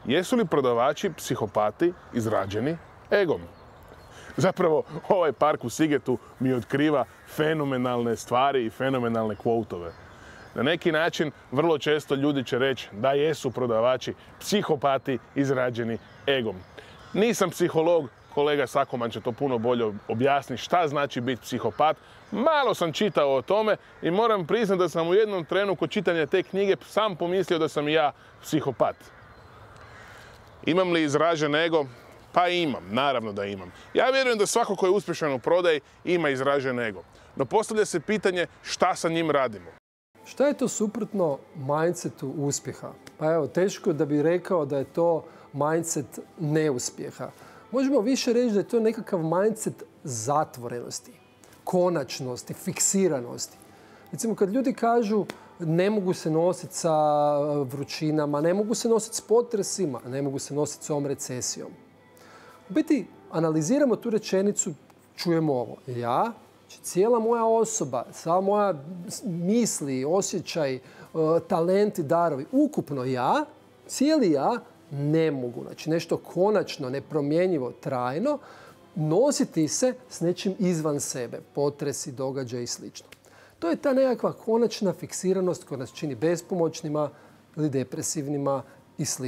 Jesu li prodavači psihopati izrađeni egom? Zapravo, ovaj park u Sigetu mi otkriva fenomenalne stvari i fenomenalne quote-ove. Na neki način, vrlo često ljudi će reći da jesu prodavači psihopati izrađeni egom. Nisam psiholog, kolega Sakoman će to puno bolje objasniti šta znači biti psihopat. Malo sam čitao o tome i moram priznati da sam u jednom trenu kod čitanja te knjige sam pomislio da sam i ja psihopat. Imam li izražen ego? Pa imam, naravno da imam. Ja vjerujem da svako ko je uspješan u prodaji ima izražen ego. No postavlja se pitanje šta sa njim radimo. Šta je to suprotno mindsetu uspjeha? Pa evo, teško da bi rekao da je to mindset neuspjeha. Možemo više reći da je to nekakav mindset zatvorenosti, konačnosti, fiksiranosti. Recimo, kad ljudi kažu ne mogu se nositi sa vrućinama, ne mogu se nositi s potresima, ne mogu se nositi s ovom recesijom. U biti, analiziramo tu rečenicu, čujemo ovo. Ja, cijela moja osoba, sva moja misli, osjećaj, talenti, darovi, ukupno ja, cijeli ja, ne mogu. Znači, nešto konačno, nepromjenjivo, trajno, nositi se s nečim izvan sebe, potresi, događaj i sl. To je ta nekakva konačna fiksiranost koja nas čini bespomoćnima ili depresivnima i sl.